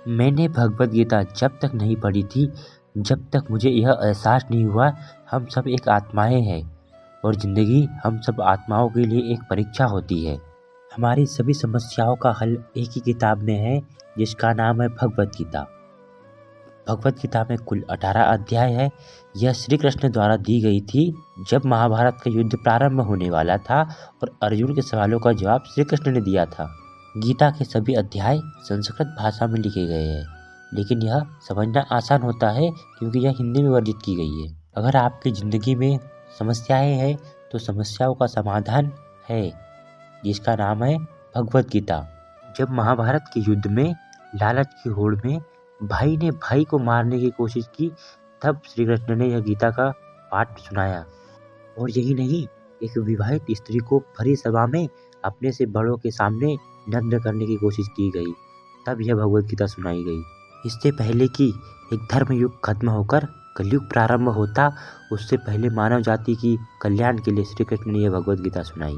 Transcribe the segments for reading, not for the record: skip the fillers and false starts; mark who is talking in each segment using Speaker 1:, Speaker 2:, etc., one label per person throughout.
Speaker 1: मैंने भगवद गीता जब तक नहीं पढ़ी थी, जब तक मुझे यह एहसास नहीं हुआ हम सब एक आत्माएं हैं और ज़िंदगी हम सब आत्माओं के लिए एक परीक्षा होती है। हमारी सभी समस्याओं का हल एक ही किताब में है जिसका नाम है भगवद गीता। भगवद गीता में कुल 18 अध्याय है। यह श्री कृष्ण द्वारा दी गई थी जब महाभारत का युद्ध प्रारंभ होने वाला था और अर्जुन के सवालों का जवाब श्री कृष्ण ने दिया था। गीता के सभी अध्याय संस्कृत भाषा में लिखे गए हैं, लेकिन यह समझना आसान होता है क्योंकि यह हिंदी में वर्णित की गई है। अगर आपकी ज़िंदगी में समस्याएं हैं तो समस्याओं का समाधान है जिसका नाम है भगवद गीता। जब महाभारत के युद्ध में लालच की होड़ में भाई ने भाई को मारने की कोशिश की, तब श्री कृष्ण ने यह गीता का पाठ सुनाया। और यही नहीं, एक विवाहित स्त्री को भरी सभा में अपने से बड़ों के सामने नग्न करने की कोशिश की गई, तब यह भगवद गीता सुनाई गई। इससे पहले कि एक धर्म युग खत्म होकर कलयुग प्रारंभ होता, उससे पहले मानव जाति की कल्याण के लिए श्री कृष्ण ने यह भगवद गीता सुनाई।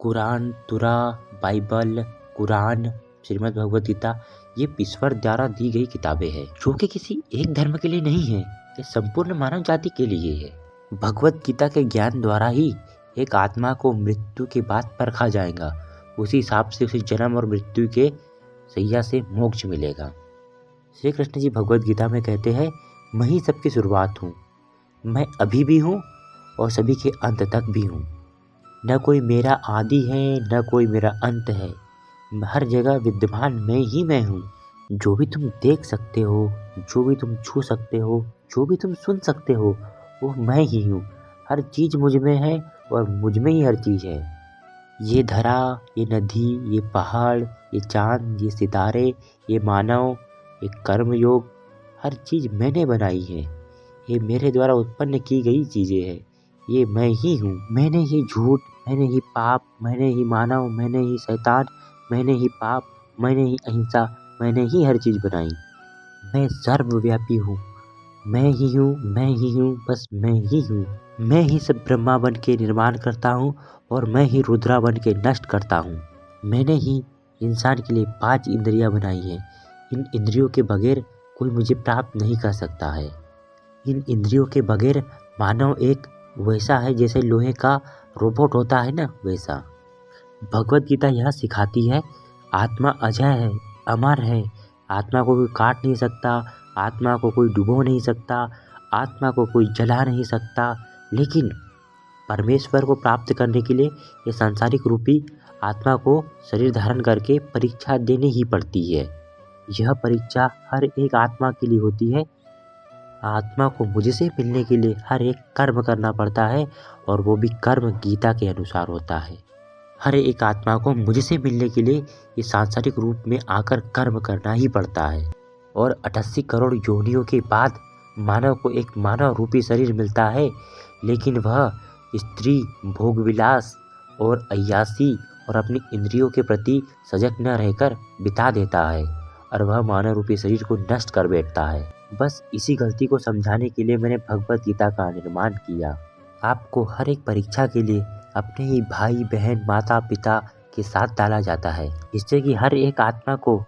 Speaker 1: कुरान, तुरा, बाइबल, कुरान, श्रीमद् भगवद गीता ये ईश्वर द्वारा दी गई किताबें हैं जो कि किसी एक धर्म के लिए नहीं है, ये संपूर्ण मानव जाति के लिए है। भगवद गीता के ज्ञान द्वारा ही एक आत्मा को मृत्यु के बाद परखा जाएगा, उसी हिसाब से उसे जन्म और मृत्यु के सैया से मोक्ष मिलेगा। श्री कृष्ण जी भगवद गीता में कहते हैं, मैं ही सबकी शुरुआत हूँ, मैं अभी भी हूँ और सभी के अंत तक भी हूँ। न कोई मेरा आदि है न कोई मेरा अंत है, हर जगह विद्यमान मैं हूँ। जो भी तुम देख सकते हो, जो भी तुम छू सकते हो, जो भी तुम सुन सकते हो, वो मैं ही हूँ। हर चीज़ मुझ में है और मुझ में ही हर चीज़ है। ये धरा, ये नदी, ये पहाड़, ये चांद, ये सितारे, ये मानव, ये कर्मयोग, हर चीज़ मैंने बनाई है। ये मेरे द्वारा उत्पन्न की गई चीज़ें हैं। ये मैं ही हूँ। मैंने ही झूठ, मैंने ही पाप, मैंने ही मानव, मैंने ही शैतान, मैंने ही पाप, मैंने ही अहिंसा, मैंने ही हर चीज़ बनाई। मैं सर्वव्यापी हूँ, मैं ही हूँ, मैं ही हूँ, बस मैं ही हूँ। मैं ही सब ब्रह्मा बन के निर्माण करता हूँ और मैं ही रुद्रा बन के नष्ट करता हूँ। मैंने ही इंसान के लिए 5 इंद्रियाँ बनाई हैं। इन इंद्रियों के बगैर कोई मुझे प्राप्त नहीं कर सकता है। इन इंद्रियों के बगैर मानव एक वैसा है जैसे लोहे का रोबोट होता है ना, वैसा। भगवद गीता यह सिखाती है, आत्मा अजय है, अमर है, आत्मा को कोई काट नहीं सकता, आत्मा को कोई डुबो नहीं सकता, आत्मा को कोई जला नहीं सकता। लेकिन परमेश्वर को प्राप्त करने के लिए ये सांसारिक रूपी आत्मा को शरीर धारण करके परीक्षा देनी ही पड़ती है। यह परीक्षा हर एक आत्मा के लिए होती है। आत्मा को मुझसे मिलने के लिए हर एक कर्म करना पड़ता है और वो भी कर्म गीता के अनुसार होता है। हर एक आत्मा को मुझसे मिलने के लिए ये सांसारिक रूप में आकर कर्म करना ही पड़ता है। और 88 करोड़ योनियों के बाद मानव को एक मानव रूपी शरीर मिलता है, लेकिन वह स्त्री, भोग विलास और अय्यासी और अपनी इंद्रियों के प्रति सजग न रहकर बिता देता है और वह मानव रूपी शरीर को नष्ट कर बैठता है। बस इसी गलती को समझाने के लिए मैंने भगवद गीता का निर्माण किया। आपको हर एक परीक्षा के लिए अपने ही भाई बहन, माता पिता के साथ डाला जाता है, जिससे कि हर एक आत्मा को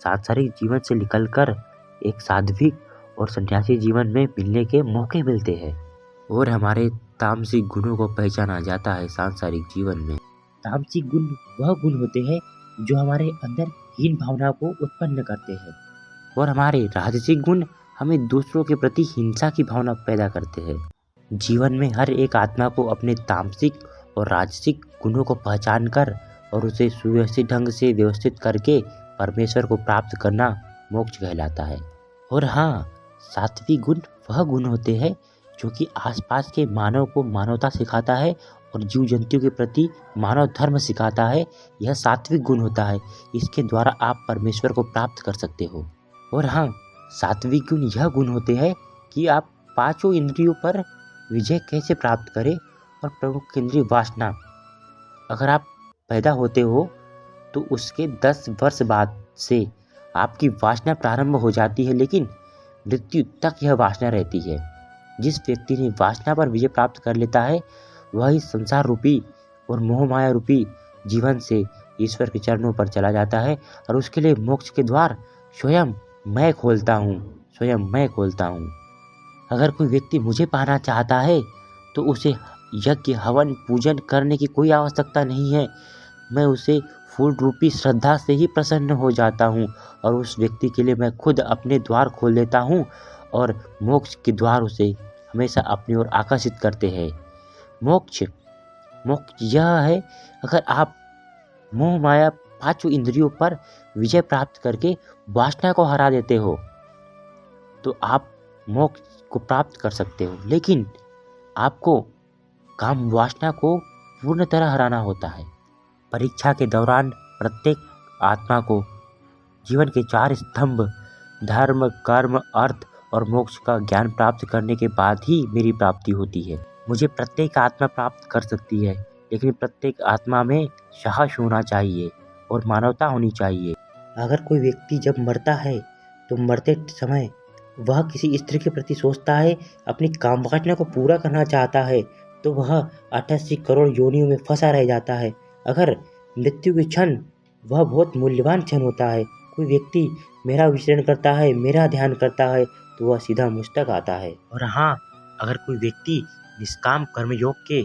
Speaker 1: सांसारिक जीवन से निकलकर एक सात्विक और सन्यासी जीवन में मिलने के मौके मिलते हैं और हमारे तामसिक गुणों को पहचाना जाता है। सांसारिक जीवन में तामसिक गुण वह गुण होते हैं जो हमारे अंदर हीन भावना को उत्पन्न करते हैं और हमारे राजसिक गुण हमें दूसरों के प्रति हिंसा की भावना पैदा करते हैं। जीवन में हर एक आत्मा को अपने तामसिक और राजसिक गुणों को पहचान कर और उसे सुव्यवस्थित ढंग से व्यवस्थित करके परमेश्वर को प्राप्त करना मोक्ष कहलाता है। और हाँ, सात्विक गुण वह गुण होते हैं जो कि आसपास के मानव को मानवता सिखाता है और जीव जंतु के प्रति मानव धर्म सिखाता है। यह सात्विक गुण होता है, इसके द्वारा आप परमेश्वर को प्राप्त कर सकते हो। और हाँ, सात्विक गुण यह गुण होते हैं कि आप 5 इंद्रियों पर विजय कैसे प्राप्त करें। और प्रमुख इंद्रिय वासना, अगर आप पैदा होते हो तो उसके 10 वर्ष बाद से आपकी वासना प्रारंभ हो जाती है, लेकिन मृत्यु तक यह वासना रहती है। जिस व्यक्ति ने वासना पर विजय प्राप्त कर लेता है वही संसार रूपी और मोह माया रूपी जीवन से ईश्वर के चरणों पर चला जाता है और उसके लिए मोक्ष के द्वार स्वयं मैं खोलता हूँ, स्वयं मैं खोलता हूँ। अगर कोई व्यक्ति मुझे पाना चाहता है तो उसे यज्ञ हवन पूजन करने की कोई आवश्यकता नहीं है। मैं उसे फूल रूपी श्रद्धा से ही प्रसन्न हो जाता हूँ और उस व्यक्ति के लिए मैं खुद अपने द्वार खोल देता हूँ और मोक्ष के द्वार उसे हमेशा अपनी ओर आकर्षित करते हैं। मोक्ष मोक्ष यह है, अगर आप मोह माया पांचों इंद्रियों पर विजय प्राप्त करके वासना को हरा देते हो तो आप मोक्ष को प्राप्त कर सकते हो। लेकिन आपको काम वासना को पूर्ण तरह हराना होता है। परीक्षा के दौरान प्रत्येक आत्मा को जीवन के 4 स्तंभ धर्म, कर्म, अर्थ और मोक्ष का ज्ञान प्राप्त करने के बाद ही मेरी प्राप्ति होती है। मुझे प्रत्येक आत्मा प्राप्त कर सकती है, लेकिन प्रत्येक आत्मा में साहस होना चाहिए और मानवता होनी चाहिए। अगर कोई व्यक्ति जब मरता है तो मरते समय वह किसी स्त्री के प्रति सोचता है, अपनी कामवासना को पूरा करना चाहता है, तो वह 88 करोड़ योनियों में फंसा रह जाता है। अगर मृत्यु के क्षण वह बहुत मूल्यवान क्षण होता है। कोई व्यक्ति मेरा विचरण करता है, मेरा ध्यान करता है, तो वह सीधा मुझ तक आता है। और हाँ, अगर कोई व्यक्ति निष्काम कर्मयोग के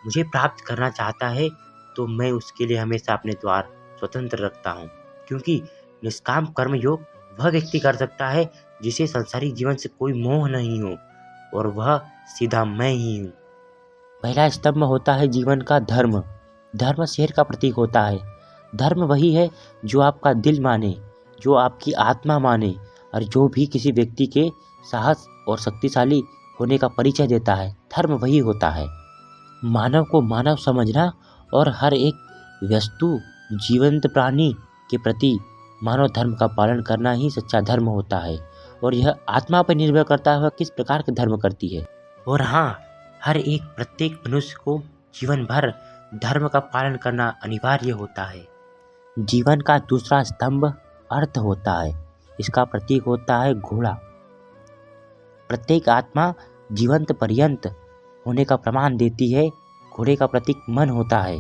Speaker 1: मुझे प्राप्त करना चाहता है तो मैं उसके लिए हमेशा अपने द्वार स्वतंत्र रखता हूँ, क्योंकि निष्काम कर्मयोग वह व्यक्ति कर सकता है जिसे संसारिक जीवन से कोई मोह नहीं हो, और वह सीधा मैं ही हूँ। पहला स्तंभ होता है जीवन का धर्म। धर्म शेर का प्रतीक होता है। धर्म वही है जो आपका दिल माने, जो आपकी आत्मा माने और जो भी किसी व्यक्ति के साहस और शक्तिशाली होने का परिचय देता है। धर्म वही होता है। मानव को मानव समझना और हर एक वस्तु जीवंत प्राणी के प्रति मानव धर्म का पालन करना ही सच्चा धर्म होता है, और यह आत्मा पर निर्भर करता है वह किस प्रकार का धर्म करती है। और हाँ, हर एक प्रत्येक मनुष्य को जीवन भर धर्म का पालन करना अनिवार्य होता है। जीवन का दूसरा स्तंभ अर्थ होता है। इसका प्रतीक होता है घोड़ा। प्रत्येक आत्मा जीवंत पर्यंत होने का प्रमाण देती है। घोड़े का प्रतीक मन होता है।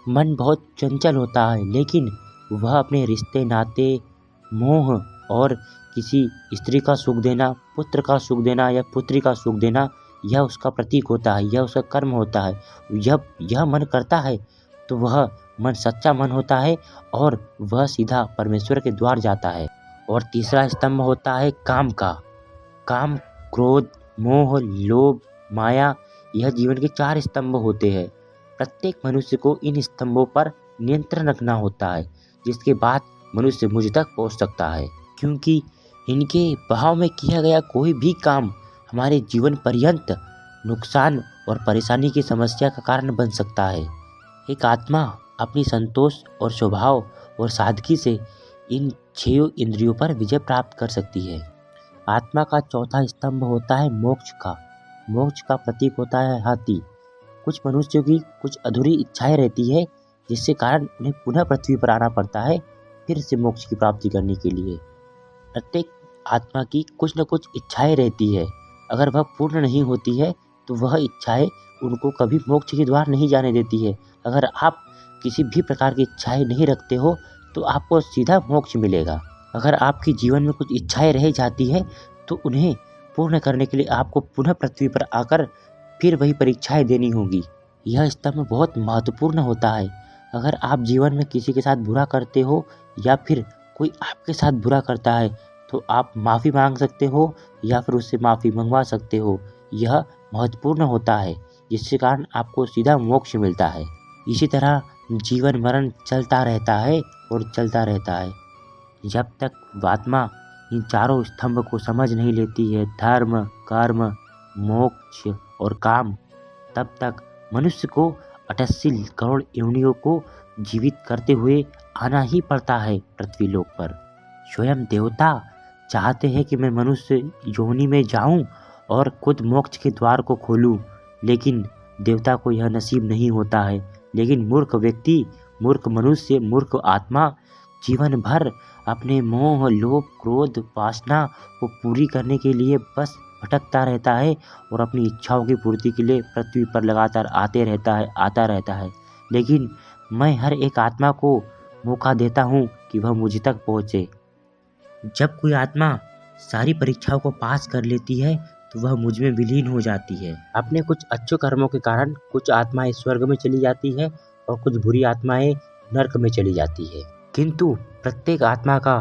Speaker 1: मन बहुत चंचल होता है, लेकिन वह अपने रिश्ते नाते, मोह और किसी स्त्री का सुख देना, पुत्र का सुख देना या पुत्री का सुख देना, यह उसका प्रतीक होता है, यह उसका कर्म होता है। जब यह मन करता है तो वह मन सच्चा मन होता है और वह सीधा परमेश्वर के द्वार जाता है। और तीसरा स्तंभ होता है काम का। काम, क्रोध, मोह, लोभ, माया, यह जीवन के 4 स्तंभ होते हैं। प्रत्येक मनुष्य को इन स्तंभों पर नियंत्रण रखना होता है, जिसके बाद मनुष्य मुझ तक पहुंच सकता है, क्योंकि इनके बहाव में किया गया कोई भी काम हमारे जीवन पर्यंत नुकसान और परेशानी की समस्या का कारण बन सकता है। एक आत्मा अपनी संतोष और स्वभाव और सादगी से इन 6 इंद्रियों पर विजय प्राप्त कर सकती है। आत्मा का चौथा स्तंभ होता है मोक्ष का। मोक्ष का प्रतीक होता है हाथी। कुछ मनुष्यों की कुछ अधूरी इच्छाएं रहती है, जिससे कारण उन्हें पुनः पृथ्वी पर आना पड़ता है फिर से मोक्ष की प्राप्ति करने के लिए। प्रत्येक आत्मा की कुछ न कुछ इच्छाएं रहती है। अगर वह पूर्ण नहीं होती है तो वह इच्छाएं उनको कभी मोक्ष के द्वार नहीं जाने देती है। अगर आप किसी भी प्रकार की इच्छाएं नहीं रखते हो तो आपको सीधा मोक्ष मिलेगा। अगर आपके जीवन में कुछ इच्छाएं रह जाती है तो उन्हें पूर्ण करने के लिए आपको पुनः पृथ्वी पर आकर फिर वही परीक्षाएं देनी होगी। यह स्तंभ बहुत महत्वपूर्ण होता है। अगर आप जीवन में किसी के साथ बुरा करते हो या फिर कोई आपके साथ बुरा करता है तो आप माफ़ी मांग सकते हो या फिर उससे माफ़ी मंगवा सकते हो। यह महत्वपूर्ण होता है, जिसके कारण आपको सीधा मोक्ष मिलता है। इसी तरह जीवन मरण चलता रहता है और चलता रहता है। जब तक आत्मा इन चारों स्तंभ को समझ नहीं लेती है, धर्म, कर्म, मोक्ष और काम, तब तक मनुष्य को 88 करोड़ योनियों को जीवित करते हुए आना ही पड़ता है पृथ्वी लोक पर। स्वयं देवता चाहते हैं कि मैं मनुष्य योनि में जाऊं और खुद मोक्ष के द्वार को खोलूं, लेकिन देवता को यह नसीब नहीं होता है। लेकिन मूर्ख व्यक्ति, मूर्ख मनुष्य, मूर्ख आत्मा जीवन भर अपने मोह, लोभ, क्रोध, वासना को पूरी करने के लिए बस भटकता रहता है और अपनी इच्छाओं की पूर्ति के लिए पृथ्वी पर लगातार आता रहता है। लेकिन मैं हर एक आत्मा को मौका देता हूँ कि वह मुझ तक पहुँचे। जब कोई आत्मा सारी परीक्षाओं को पास कर लेती है तो वह मुझ में विलीन हो जाती है। अपने कुछ अच्छे कर्मों के कारण कुछ आत्माएं स्वर्ग में चली जाती है और कुछ बुरी आत्माएं नरक में चली जाती है। किंतु प्रत्येक आत्मा का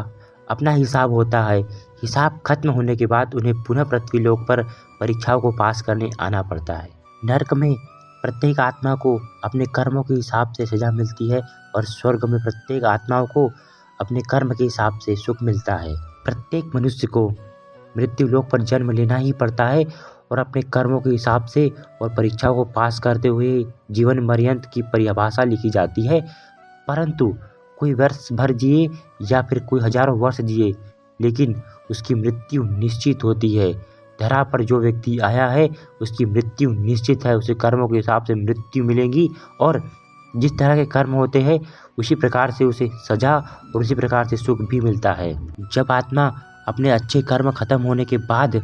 Speaker 1: अपना हिसाब होता है। हिसाब खत्म होने के बाद उन्हें पुनः पृथ्वी लोक पर परीक्षाओं को पास करने आना पड़ता है। नरक में प्रत्येक आत्मा को अपने कर्मों के हिसाब से सजा मिलती है और स्वर्ग में प्रत्येक आत्माओं को अपने कर्म के हिसाब से सुख मिलता है। प्रत्येक मनुष्य को मृत्यु लोक पर जन्म लेना ही पड़ता है और अपने कर्मों के हिसाब से और परीक्षाओं को पास करते हुए जीवन पर्यंत की परिभाषा लिखी जाती है। परंतु कोई वर्ष भर जिए या फिर कोई हजारों वर्ष जिए, लेकिन उसकी मृत्यु निश्चित होती है। धरा पर जो व्यक्ति आया है उसकी मृत्यु निश्चित है। उसे कर्मों के हिसाब से मृत्यु मिलेगी और जिस तरह के कर्म होते हैं उसी प्रकार से उसे सजा और उसी प्रकार से सुख भी मिलता है। जब आत्मा अपने अच्छे कर्म खत्म होने के बाद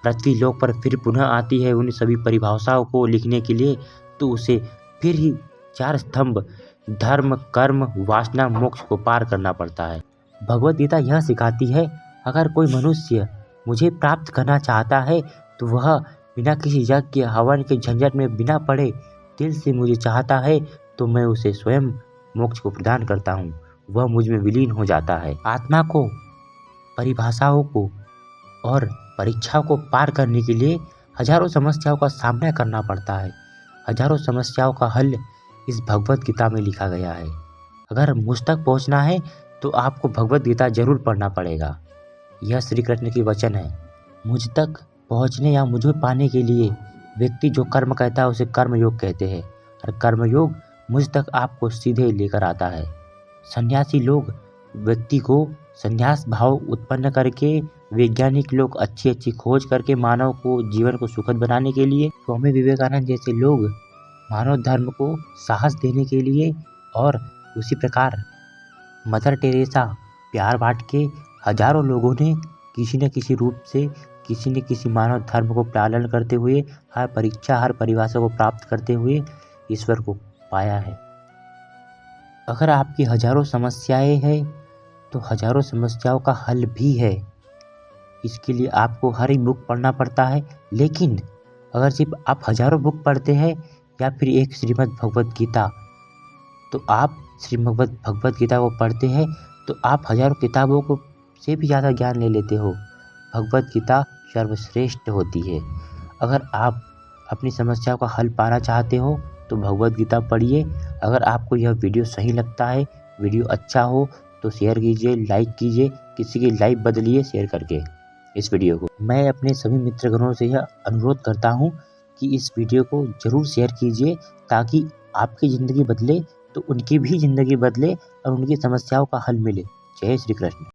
Speaker 1: पृथ्वी लोक पर फिर पुनः आती है उन सभी परिभाषाओं को लिखने के लिए, तो उसे फिर ही 4 स्तंभ धर्म, कर्म, वासना, मोक्ष को पार करना पड़ता है। भगवद गीता यह सिखाती है, अगर कोई मनुष्य मुझे प्राप्त करना चाहता है तो वह बिना किसी यज्ञ हवन के झंझट में बिना पड़े दिल से मुझे चाहता है तो मैं उसे स्वयं मोक्ष को प्रदान करता हूँ। वह मुझ में विलीन हो जाता है। आत्मा को परिभाषाओं को और परीक्षाओं को पार करने के लिए हजारों समस्याओं का सामना करना पड़ता है। हजारों समस्याओं का हल इस भगवद गीता में लिखा गया है। अगर मुझ तक पहुँचना है तो आपको भगवद गीता जरूर पढ़ना पड़ेगा। यह श्री कृष्ण की वचन है। मुझ तक पहुँचने या मुझे पाने के लिए व्यक्ति जो कर्म कहता है उसे कर्मयोग कहते हैं और कर्मयोग मुझ तक आपको सीधे लेकर आता है। सन्यासी लोग व्यक्ति को संन्यास भाव उत्पन्न करके, वैज्ञानिक लोग अच्छी अच्छी खोज करके मानव को जीवन को सुखद बनाने के लिए, स्वामी विवेकानंद जैसे लोग मानव धर्म को साहस देने के लिए और उसी प्रकार मदर टेरेसा प्यार बांट के हजारों लोगों ने किसी न किसी रूप से किसी न किसी मानव धर्म को पालन करते हुए हर परीक्षा हर परिभाषा को प्राप्त करते हुए ईश्वर को पाया है। अगर आपकी हजारों समस्याएं हैं तो हजारों समस्याओं का हल भी है। इसके लिए आपको हर एक बुक पढ़ना पड़ता है, लेकिन अगर सिर्फ आप हजारों बुक पढ़ते हैं या फिर एक श्रीमद् भगवद गीता, तो आप श्रीमद् भगवद गीता को पढ़ते हैं तो आप हजारों किताबों को से भी ज़्यादा ज्ञान ले लेते हो। भगवद गीता सर्वश्रेष्ठ होती है। अगर आप अपनी समस्याओं का हल पाना चाहते हो तो भगवद गीता पढ़िए। अगर आपको यह वीडियो सही लगता है, वीडियो अच्छा हो तो शेयर कीजिए, लाइक कीजिए, किसी की लाइफ बदलिए शेयर करके इस वीडियो को। मैं अपने सभी मित्रगणों से यह अनुरोध करता हूँ कि इस वीडियो को ज़रूर शेयर कीजिए ताकि आपकी ज़िंदगी बदले तो उनकी भी ज़िंदगी बदले और उनकी समस्याओं का हल मिले। जय श्री कृष्ण।